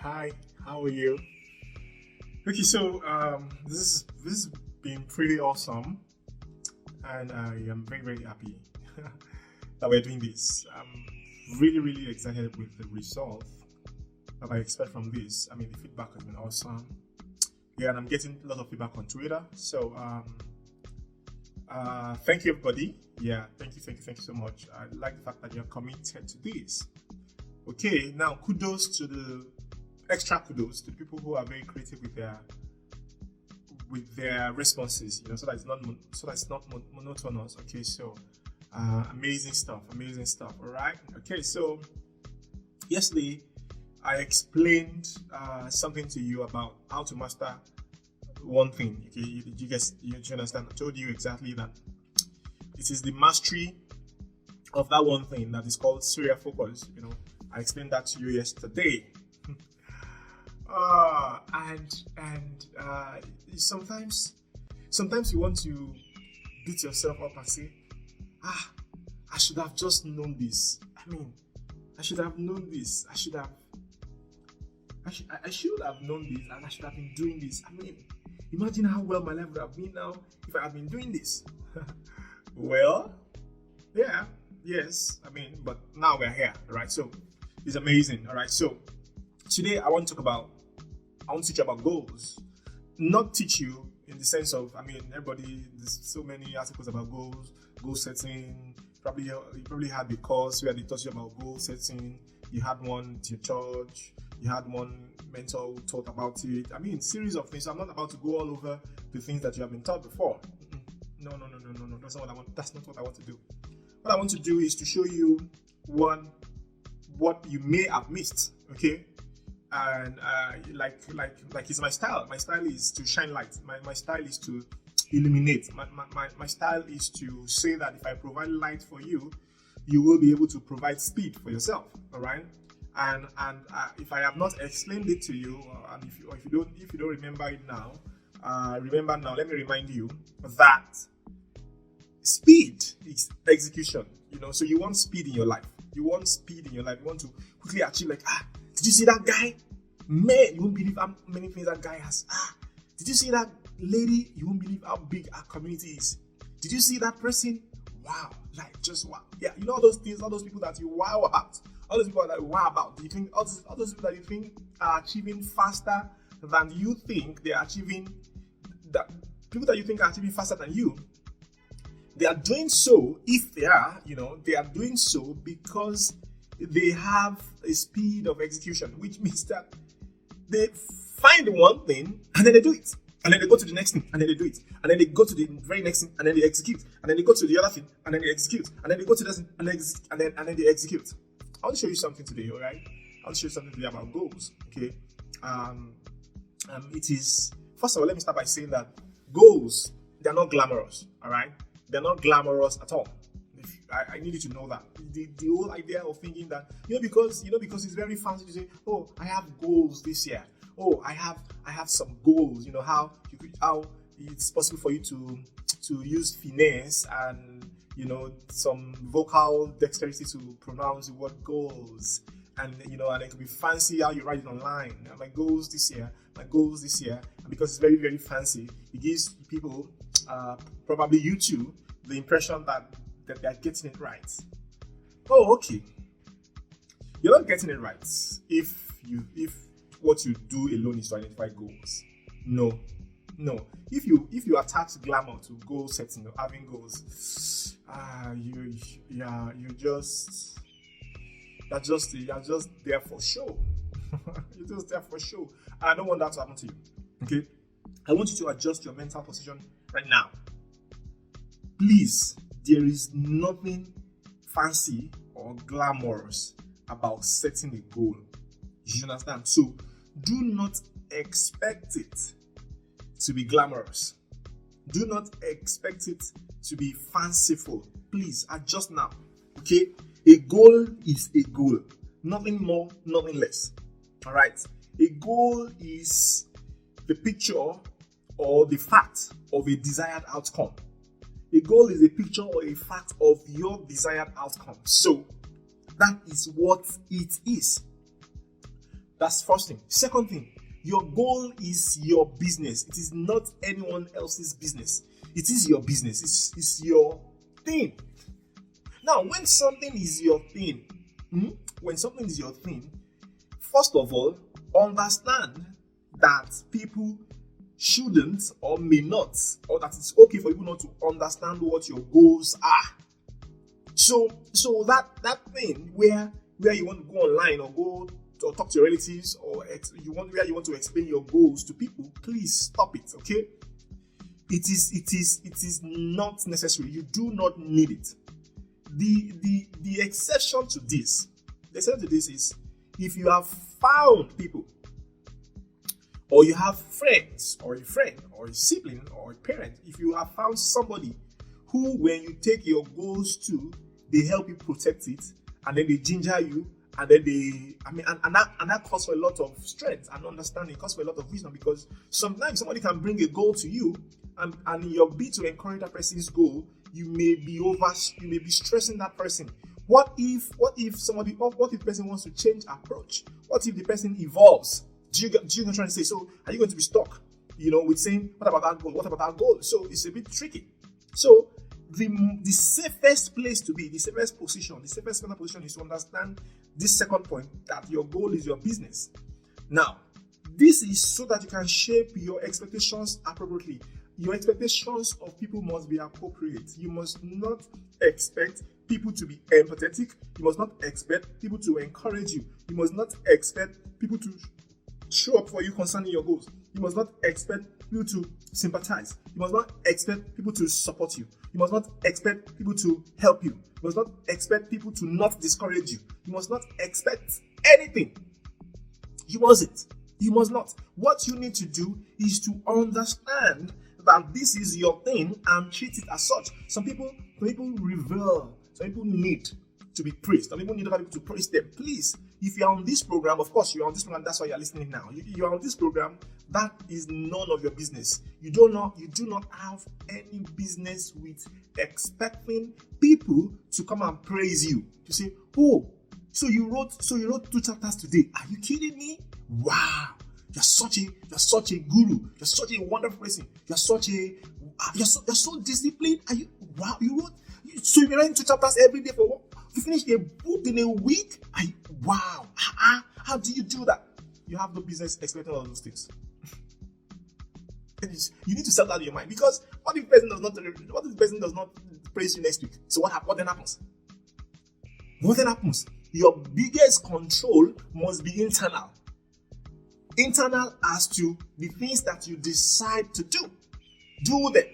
Hi, how are you? Okay, so this has been pretty awesome, and I am very happy that we're doing this. I'm really excited with the result that I expect from this. I mean, the feedback has been awesome. Yeah, and I'm getting a lot of feedback on Twitter. So thank you everybody. Yeah, thank you so much. I like the fact that you're committed to this. Okay, now kudos to the extra kudos to people who are very creative with their responses, so that it's not monotonous. Okay, so amazing stuff. All right. Okay, so yesterday I explained something to you about how to master one thing. Okay, you guys, you understand? I told you exactly that it is the mastery of that one thing that is called serial focus. I explained that to you yesterday. And sometimes you want to beat yourself up and say, I should have just known this. I should have known this. I should have known this, and I should have been doing this. Imagine how well my life would have been now if I had been doing this. Well, yeah, yes. But now we're here, right? So it's amazing. All right. So today I want to teach you about goals. Not teach you in the sense of, everybody, there's so many articles about goal setting. You probably had the course where they taught you about goal setting. You had one at your church. You had one mentor who taught about it. Series of things. So I'm not about to go all over the things that you have been taught before. No. That's not what I want to do. What I want to do is to show you what you may have missed. Okay. And like it's my style. My style is to shine light. My style is to illuminate. My style is to say that if I provide light for you, you will be able to provide speed for yourself. All right. And if I have not explained it to you, and if you don't remember it now, remember now. Let me remind you that speed is execution. So you want speed in your life. You want to quickly achieve. Did you see that guy? Man, you won't believe how many things that guy has. Did you see that lady? You won't believe how big our community is. Did you see that person? Wow, just wow. Yeah, all those things, all those people that you wow about, all those people that you wow about. Do you think all those people that you think are achieving faster than you think they are achieving? That people that you think are achieving faster than you, they are doing so. If they are, they are doing so because they have a speed of execution, which means that they find one thing and then they do it, and then they go to the next thing and then they do it, and then they go to the very next thing and then they execute, and then they go to the other thing and then they execute, and then they go to this thing and then they execute. I want to show you something today, all right? I want to show you something today about goals. Okay, it is, first of all, let me start by saying that goals, they're not glamorous. All right, they're not glamorous at all. I need you to know that the whole idea of thinking that because it's very fancy to say, oh, I have goals this year. Oh, I have some goals. How it's possible for you to use finesse and some vocal dexterity to pronounce the word goals, and and it could be fancy how you write it online. My goals this year, and because it's very very fancy, it gives people, probably you too, the impression that they are getting it right. Oh, okay. You're not getting it right if what you do alone is to identify goals. No. If you attach glamour to goal setting or having goals, you're just there for show. You're just there for show. I don't want that to happen to you. Okay? I want you to adjust your mental position right now. Please. There is nothing fancy or glamorous about setting a goal. You understand? So do not expect it to be glamorous. Do not expect it to be fanciful. Please adjust now. Okay? A goal is a goal. Nothing more, nothing less. All right? A goal is the picture or the fact of a desired outcome. A goal is a picture or a fact of your desired outcome. So that is what it is. That's first thing. Second thing, your goal is your business. It is not anyone else's business. It is your business. It's your thing. Now, when something is your thing, first of all, understand that people shouldn't or may not, or that it's okay for people not to understand what your goals are. So that thing where you want to go online or go or talk to your relatives, or you want to explain your goals to people, please stop it. Okay, it is not necessary. You do not need it. The exception to this is if you have found people, or you have friends, or a friend, or a sibling, or a parent. If you have found somebody who, when you take your goals to, they help you protect it, and then they ginger you, and then that calls for a lot of strength and understanding, calls for a lot of wisdom, because sometimes somebody can bring a goal to you, and in your bid to encourage that person's goal, you may be stressing that person. What if the person wants to change approach? What if the person evolves? Do you know what I'm trying to say? So are you going to be stuck, with saying, what about that goal? What about that goal? So it's a bit tricky. So the safest place to be, the safest position is to understand this second point, that your goal is your business. Now, this is so that you can shape your expectations appropriately. Your expectations of people must be appropriate. You must not expect people to be empathetic. You must not expect people to encourage you. You must not expect people to show up for you concerning your goals. You must not expect people to sympathize. You must not expect people to support you. You must not expect people to help you. You must not expect people to not discourage you. You must not expect anything. You must not. What you need to do is to understand that this is your thing and treat it as such. Some people revere. Some people need to be praised. Some people need other people to praise them. Please, if you are on this program, of course you are on this program, that's why you are listening now. You are on this program, that is none of your business. You do not have any business with expecting people to come and praise you. To say, oh, so you wrote 2 chapters today. Are you kidding me? Wow. You're such a guru. You're such a wonderful person. You're so disciplined. Wow, so you're writing 2 chapters every day for what? You finish a book in a week? Wow. How do you do that? You have no business expecting all those things. You need to set that in your mind, because what if the person does not praise you next week? So what then happens? What then happens? Your biggest control must be internal. Internal as to the things that you decide to do. Do them.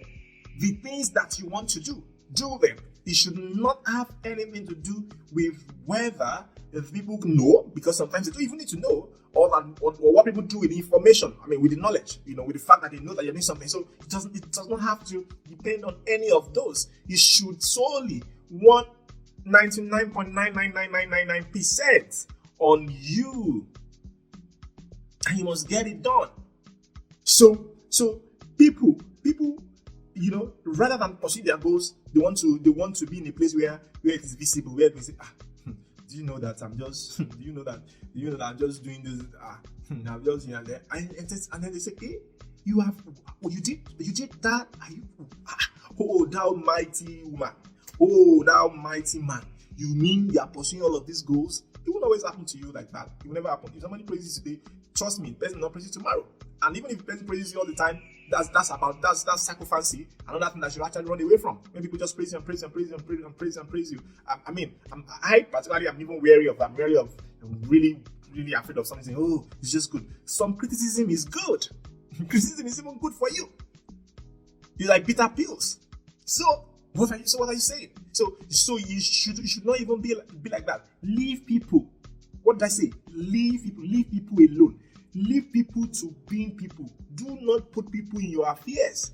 The things that you want to do them. It should not have anything to do with whether the people know, because sometimes they don't even need to know, or what people do with the information. With the knowledge, with the fact that they know that you're doing something. So it does not have to depend on any of those. It should solely 99.99999% on you, and you must get it done. So people, rather than pursue their goals, they want to be in a place where it is visible, where they say, do you know that I'm just doing this, I'm just here and there, and then they say, hey, you did that, oh thou mighty woman, oh thou mighty man, you mean you are pursuing all of these goals? It won't always happen to you like that. It will never happen. If somebody praises you today, trust me, the person will not praise you tomorrow. And even if the person praises you all the time, that's sacrificing, another thing that you actually run away from. When people just praise you and praise you and praise you and praise you and praise you and praise you. I particularly am even wary of. I'm really, really afraid of something saying, oh, it's just good. Some criticism is good. Criticism is even good for you. It's like bitter pills. So what are you saying? So you should not even be like that. Leave people. What did I say? Leave people alone. Leave people to being people. Do not put people in your affairs.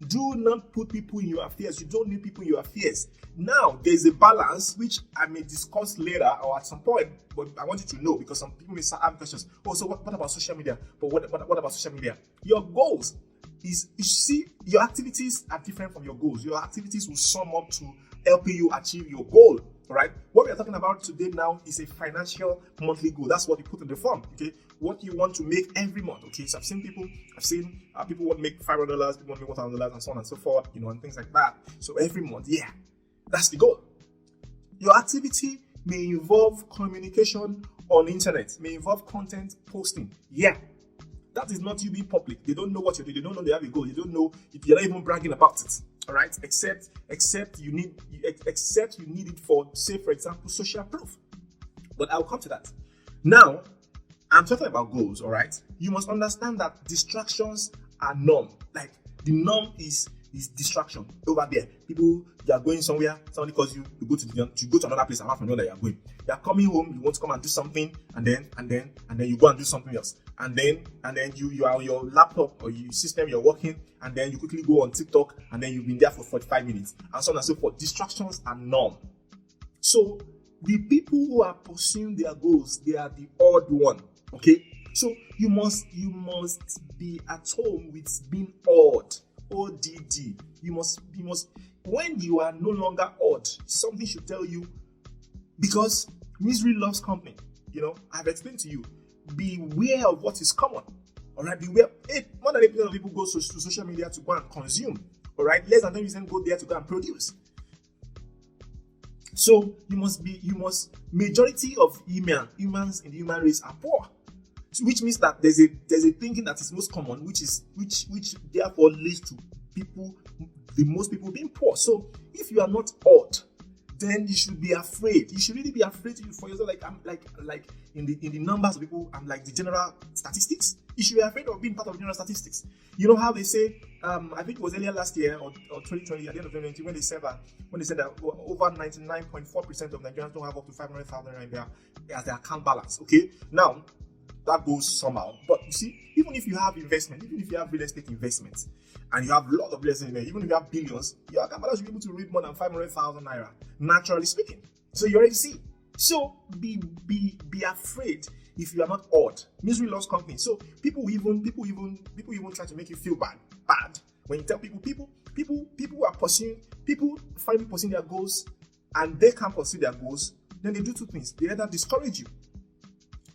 Do not put people in your affairs. You don't need people in your affairs. Now, there's a balance which I may discuss later or at some point, but I want you to know, because some people may start having questions. Oh, so what about social media? But what about social media? Your goals is, you see, your activities are different from your goals. Your activities will sum up to helping you achieve your goal. All right. What we are talking about today now is a financial monthly goal. That's what you put in the form. Okay. what you want to make every month. Okay, so I've seen people want to make $500, people want to make $1,000, and so on and so forth, and things like that. So every month, yeah, that's the goal. Your activity may involve communication on the internet, may involve content posting. Yeah, that is not you being public. They don't know what you're doing. They don't know they have a goal. They don't know if you're not even bragging about it. All right, except you need it for, say, for example, social proof. But I'll come to that. Now, I'm talking about goals. All right, you must understand that distractions are norm. Like the norm is distraction over there. People, you are going somewhere, somebody calls you, you go to another place apart from the one that you are going. You are coming home, you want to come and do something, and then you go and do something else. And then you are on your laptop or your system, you're working, and then you quickly go on TikTok, and then you've been there for 45 minutes, and so on and so forth. Distractions are norm. So the people who are pursuing their goals, they are the odd one. Okay? So you must be at home with being odd. ODD. You must when you are no longer odd, something should tell you, because misery loves company. I've explained to you, beware of what is common. All right, beware. More than 80% of people go to social media to go and consume. All right, less than 10% go there to go and produce. So majority of humans in the human race are poor. Which means that there's a thinking that is most common, which therefore leads to most people being poor. So if you are not odd, then you should be afraid. You should really be afraid for yourself. Like in the numbers of people, and like the general statistics. You should be afraid of being part of the general statistics. You know how they say, I think it was earlier last year or 2020, at the end of 2020, when they said that over 99.4% of Nigerians don't have up to 500,000 in their account balance. Okay, now that goes somehow. But you see, even if you have investment, even if you have real estate investments, and you have a lot of real estate, even if you have billions, your account balance should be able to read more than 500,000 naira, naturally speaking. So you already see. So be afraid if you are not odd. Misery loves company. So people even try to make you feel bad when you tell people are pursuing, people finally pursuing their goals, and they can't pursue their goals. Then they do two things: they either discourage you,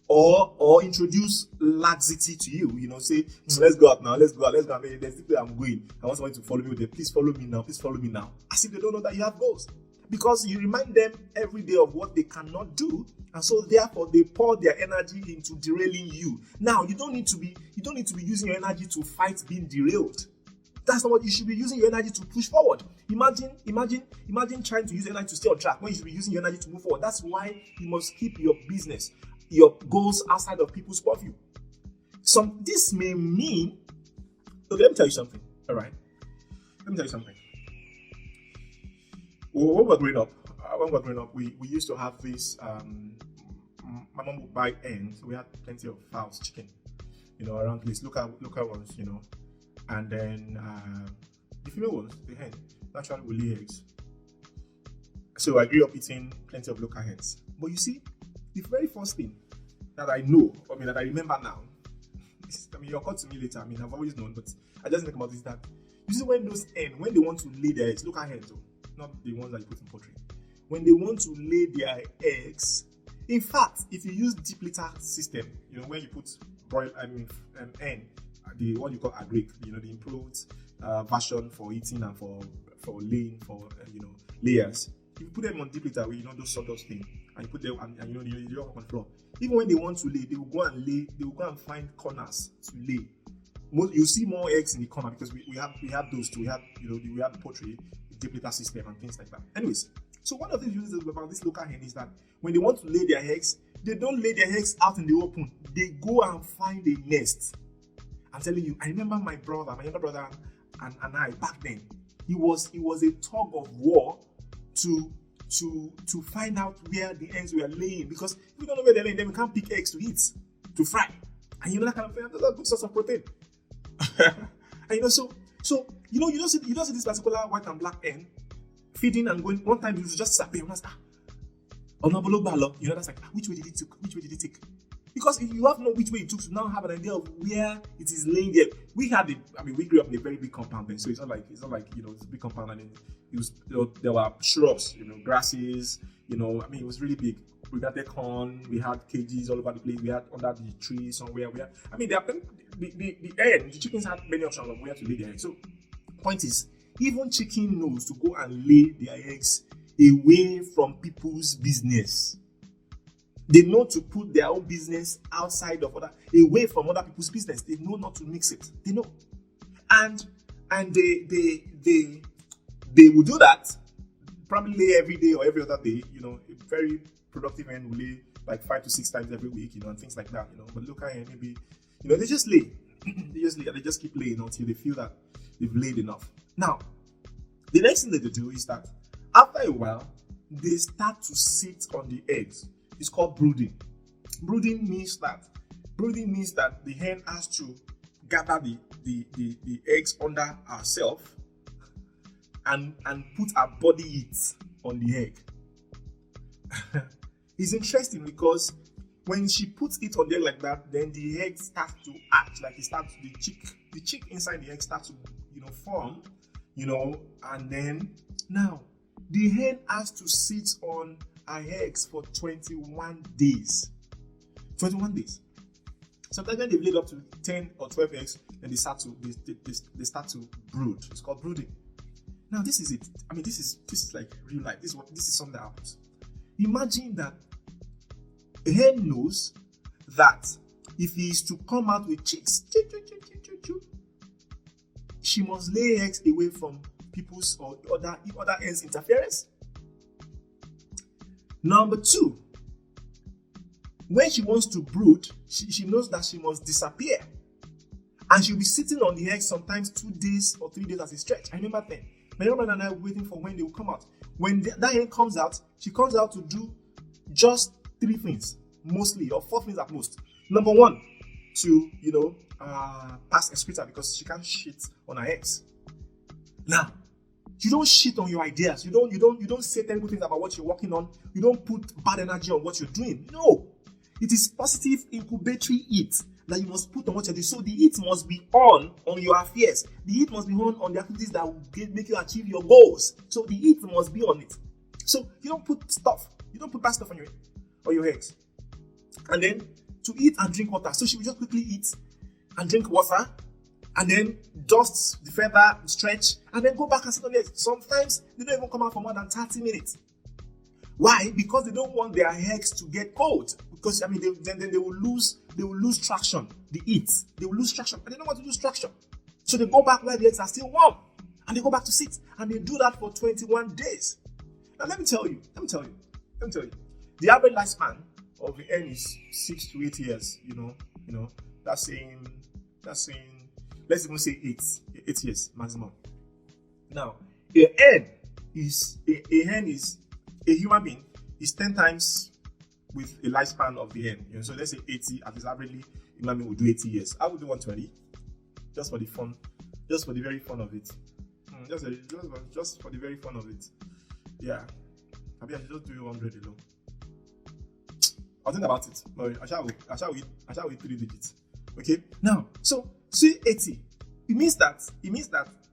or introduce laxity to you. Say, let's go out now, let's go. I mean, there's people I'm going. I want somebody to follow me. Please follow me now. As if they don't know that you have goals. Because you remind them every day of what they cannot do, and so therefore they pour their energy into derailing you. Now, you don't need to be using your energy to fight being derailed. That's not what you should be using your energy to push forward. Imagine trying to use energy to stay on track when you should be using your energy to move forward. That's why you must keep your business, your goals outside of people's purview. This may mean, okay, let me tell you something. All right, let me tell you something. When we were growing up, we used to have this. My mom would buy hens. So we had plenty of fowls, chicken, around the place, local ones, and then the female ones, the hen, naturally will lay eggs. So I grew up eating plenty of local hens. But you see, the very first thing that I know, that I remember now, you'll come to me later. I've always known, but I just think about this, that you see, when those hens, when they want to lay their eggs, local hens, not the ones that you put in poultry, when they want to lay their eggs, in fact, if you use deep litter system, when you put hen, the one you call agric, the improved version for eating and for laying, for layers. If you put them on deep litter, those sort of things, and you put them and you walk on the floor. Even when they want to lay, they will go and find corners to lay. You see more eggs in the corner because we have those too. We have poultry, deep litter system and things like that. Anyways, so one of the things about this local hen is that when they want to lay their eggs, they don't lay their eggs out in the open. They go and find a nest. I'm telling you, I remember my younger brother and I back then. It was a tug of war to find out where the eggs were laying, because if we don't know where they're laying, then we can't pick eggs to eat, to fry. And that kind of thing, that's a good source of protein. And so you don't see this particular white and black hen feeding and going. One time it was just sapping. That's like, which way did it take? Because if you have no which way it took, to now have an idea of where it is laying there. We grew up in a very big compound then, so it's not like it's a big compound, and there were shrubs, grasses, it was really big. We got corn, we had cages all over the place, we had under the tree somewhere. The chickens had many options of where to lay their eggs. So, point is, even chicken knows to go and lay their eggs away from people's business. They know to put their own business outside of away from other people's business. They know not to mix it. They know, and they will do that. Probably lay every day or every other day. A very productive hen will lay like 5 to 6 times every week. And things like that. But local hen maybe, they just lay. They just keep laying until they feel that they've laid enough. Now, the next thing that they do is that after a while, they start to sit on the eggs. It's called brooding. Brooding means that the hen has to gather the eggs under herself and put her body heat on the egg. It's interesting because when she puts it on there like that, then the egg starts to act like the chick inside the egg starts to form, and then now the hen has to sit on her eggs for 21 days. 21 days. Sometimes when they've laid up to 10 or 12 eggs, then they start to brood. It's called brooding. Now this is it. I mean, this is like real life. This is something that happens. Imagine that a hen knows that if he is to come out with chicks, she must lay eggs away from people's or other hens' interference. Number 2, when she wants to brood, she knows that she must disappear. And she'll be sitting on the egg sometimes 2 days or 3 days as a stretch. I remember then. My husband and I were waiting for when they will come out. When that hen comes out, she comes out to do just 3 things, mostly, or 4 things at most. Number 1, to, pass excreta because she can't shit on her eggs. Now, you don't shit on your ideas. You don't say terrible things about what you're working on. You don't put bad energy on what you're doing. No. It is positive incubatory heat that you must put on what you're doing. So the heat must be on your affairs. The heat must be on the activities that will make you achieve your goals. So the heat must be on it. So you don't put bad stuff on your eggs. And then to eat and drink water. So she will just quickly eat and drink water, and then dust the feather, stretch, and then go back and sit on the eggs. Sometimes they don't even come out for more than 30 minutes. Why? Because they don't want their eggs to get cold. Because then they will lose traction. The heat. They will lose traction. And they don't want to lose traction. So they go back where the eggs are still warm. And they go back to sit. And they do that for 21 days. Now let me tell you. The average lifespan of the hen is 6 to 8 years. That's saying let's even say 8 years maximum. Now, a hen is a human being is 10 times with a lifespan of the hen. So let's say 80, at least averagely, a human being will do 80 years. I would do 120, just for the fun, just for the very fun of it. Just for the very fun of it. Yeah. Maybe I should just do 100 alone. I'll think about it. No, I shall eat 3 digits. Okay. Now, so see 80. It means that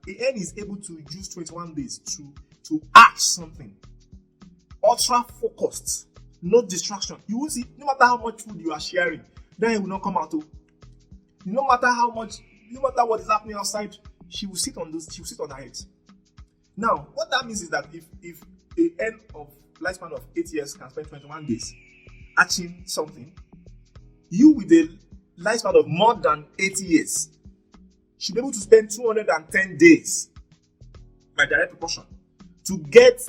a hen is able to use 21 days to act something. Ultra focused, no distraction. You will see, no matter how much food you are sharing, then it will not come out. No matter what is happening outside, she will sit on her eggs. Now, what that means is that if a hen of lifespan of 8 years can spend 21 days hatching something, you with a lifespan of more than 80 years should be able to spend 210 days by direct proportion to get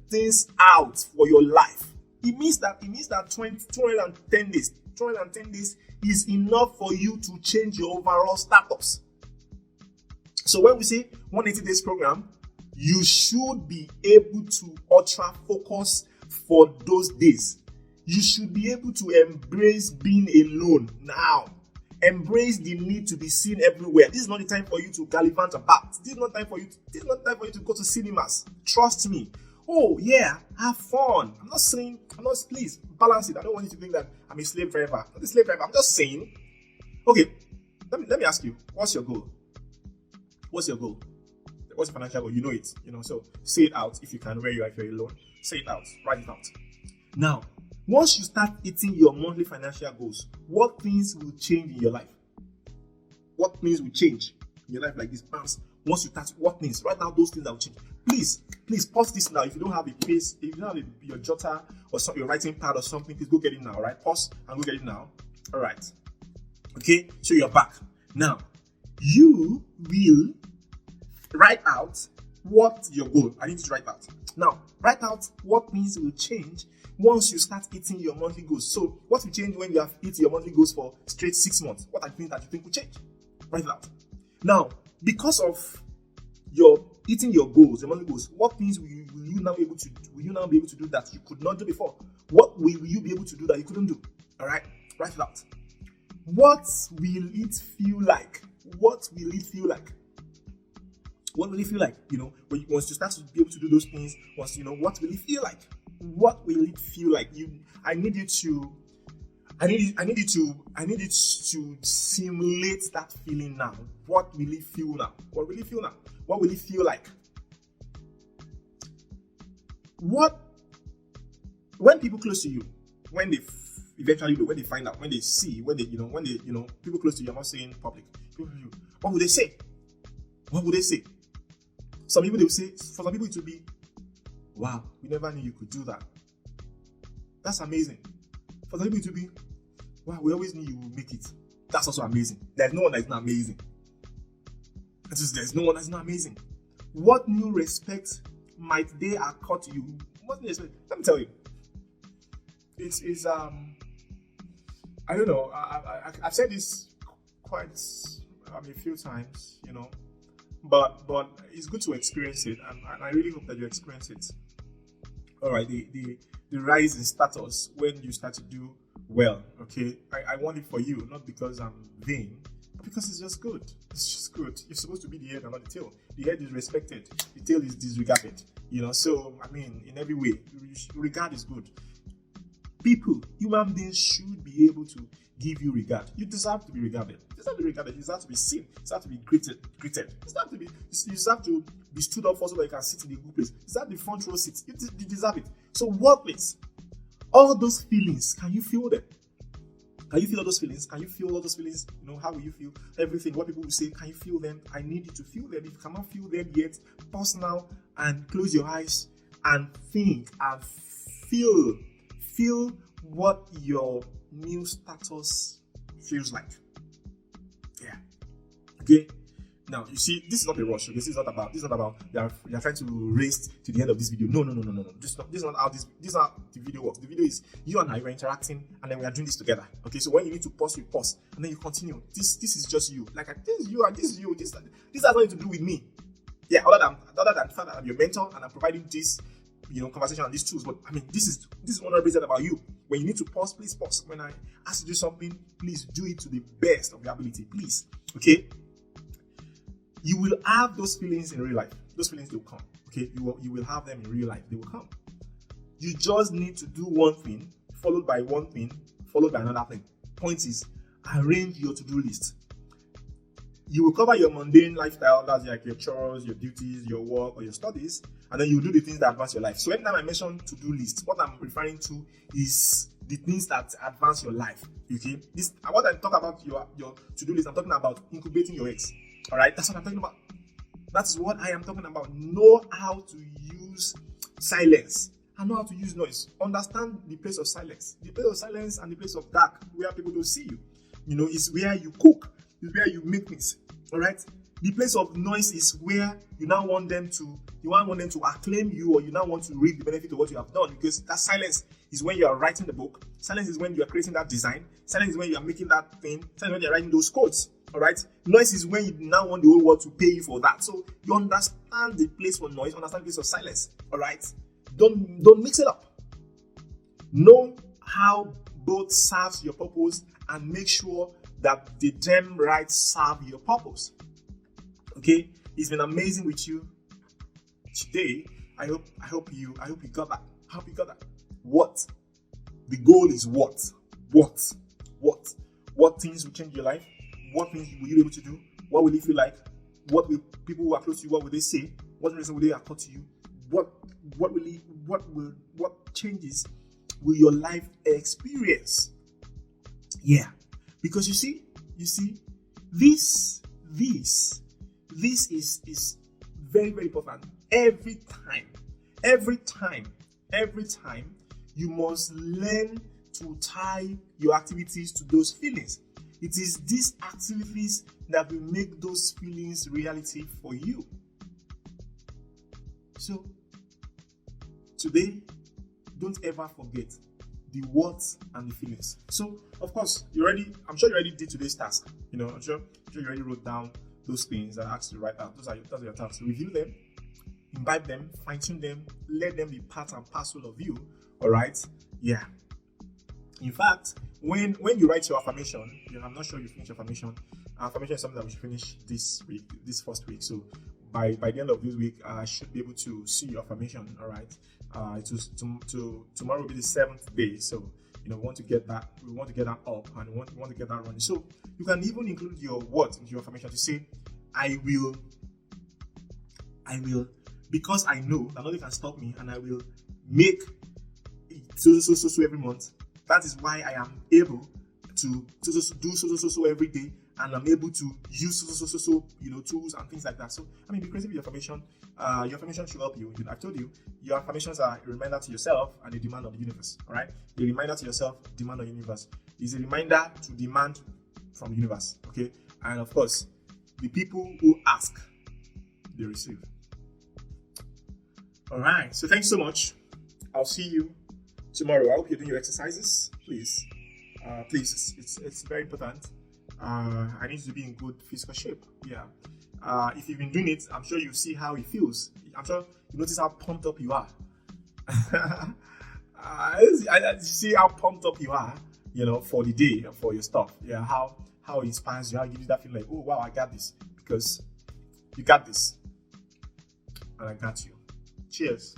things out for your life. It means that 210 days is enough for you to change your overall status. So when we say 180 days program, you should be able to ultra focus for those days. You should be able to embrace being alone now. Embrace the need to be seen everywhere. This is not the time for you to gallivant about. This is not time for you to go to cinemas. Trust me. Oh yeah, have fun. Please balance it. I don't want you to think that I'm a slave driver. I'm not a slave driver. I'm just saying. Okay, let me ask you. What's your goal? What's your goal? What's your financial goal? You know it. So say it out if you can. Where you are, if you're alone, say it out. Write it out. Now, Once you start hitting your monthly financial goals, what things will change in your life? What things will change in your life like this? Once you start, what things? Write down those things that will change. Please pause this now. If you don't have a pace, if you don't have your jotter or your writing pad or something, please go get it now. All right, pause and go get it now. All right. Okay, so you're back. Now, you will write out what your goal. I need you to write out. Now, write out what things will change once you start hitting your monthly goals. So, what will change when you have hit your monthly goals for straight 6 months? What are things that you think will change? Write it out. Now, because of your hitting your goals, your monthly goals, what things will you now be able to do that you could not do before? What will you be able to do that you couldn't do? All right, write it out. What will it feel like? What will it feel like? What will it feel like? Once you start to be able to do those things, what will it feel like? What will it feel like? I need you to simulate that feeling now. What will it feel now? What will it feel now? What will it feel like? When people close to you, when they eventually do, when they find out, when they see, people close to you, I'm not saying public, people close to you, what would they say? What would they say? For some people it will be, wow, we never knew you could do that. That's amazing. For some people it will be, wow, we always knew you would make it. That's also amazing. There's no one that's not amazing. There's no one that's not amazing. What new respect might they accord to you? What new respect? Let me tell you. It's I don't know. I've said this quite a few times, but it's good to experience it, and I really hope that you experience it. All right, the rise in status when you start to do well. Okay, I want it for you, not because I'm vain, but because it's just good. It's just good. You're supposed to be the head and not the tail. The head is respected, the tail is disregarded. So in every way, regard is good. People, human beings should be able to give you regard. You deserve to be regarded. You deserve to be regarded. You deserve to be seen. You deserve to be greeted. You deserve to be stood up for so that you can sit in a good place. You deserve the front row seat. You deserve it. So what place? All those feelings, can you feel them? Can you feel all those feelings? Can you feel all those feelings? How will you feel? Everything, what people will say, can you feel them? I need you to feel them. If you cannot feel them yet, pause now and close your eyes and think and feel what your new status feels like. Yeah. Okay. Now you see, this is not a rush. Okay? This is not about you're trying to race to the end of this video. No. This is not how the video works. The video is you and I are interacting, and then we are doing this together. Okay. So when you need to pause, you pause, and then you continue. This is just you. This is you and this is you. This has nothing to do with me. Yeah. Other than the fact that I'm your mentor and I'm providing this conversation and these tools, but this is 100% about you. When you need to pause, please pause. When I ask you to do something, please do it to the best of your ability, please. Okay? You will have those feelings in real life. Those feelings will come. Okay? You will have them in real life. They will come. You just need to do one thing, followed by one thing, followed by another thing. Point is, arrange your to-do list. You will cover your mundane lifestyle, that's like your chores, your duties, your work, or your studies, and then you do the things that advance your life. So anytime I mention to-do list, what I'm referring to is the things that advance your life. Okay? What I talk about your to-do list, I'm talking about incubating your eggs. All right? That's what I'm talking about. That's what I am talking about. Know how to use silence and know how to use noise. Understand the place of silence. The place of silence and the place of dark, where people don't see you. Is where you cook. Is where you make things. All right. The place of noise is where you now want them to acclaim you, or you now want to reap the benefit of what you have done. Because that silence is when you are writing the book. Silence is when you are creating that design. Silence is when you are making that thing. Silence is when you are writing those codes. All right. Noise is when you now want the whole world to pay you for that. So you understand the place for noise. Understand the place of silence. All right. Don't mix it up. Know how both serves your purpose, and make sure that the damn right serve your purpose. Okay, it's been amazing with you today. I hope you got that. I hope you got that. What? The goal is what? What things will change your life? What things will you be able to do? What will it feel like? What will people who are close to you, what will they say? What reason will they accord to you? What changes with your life experience. Yeah, because you see, this is very, very important. Every time, you must learn to tie your activities to those feelings. It is these activities that will make those feelings reality for you. So, today, don't ever forget the what and the feelings. So, of course, I'm sure you already did today's task. I'm sure you already wrote down those things that I asked you to write out. Those are your tasks. Review them, imbibe them, fine-tune them, let them be part and parcel of you. All right? Yeah. In fact, when you write your affirmation, I'm not sure you finish your affirmation. Affirmation is something that we should finish this first week. So by the end of this week, I should be able to see your affirmation. All right. Tomorrow will be the 7th day. So we want to get that up, and we want to get that running. So you can even include your words into your affirmation to say, I will, because I know that nothing can stop me, and I will make so every month. That is why I am able to do so every day, and I'm able to use tools and things like that. So be creative with your affirmation. Your affirmation should help you. I've told you, your affirmations are a reminder to yourself and a demand on the universe. All right, a reminder to yourself, demand on the universe is a reminder to demand from the universe. Okay, and of course, the people who ask, they receive. All right. So thanks so much. I'll see you tomorrow. I hope you're doing your exercises. Please, it's very important. I need to be in good physical shape. Yeah. If you've been doing it, I'm sure you see how it feels. I'm sure you notice how pumped up you are. I see how pumped up you are, for the day, for your stuff. Yeah. How it inspires you, how it gives you that feeling like, oh wow, I got this, because you got this, and I got you. Cheers.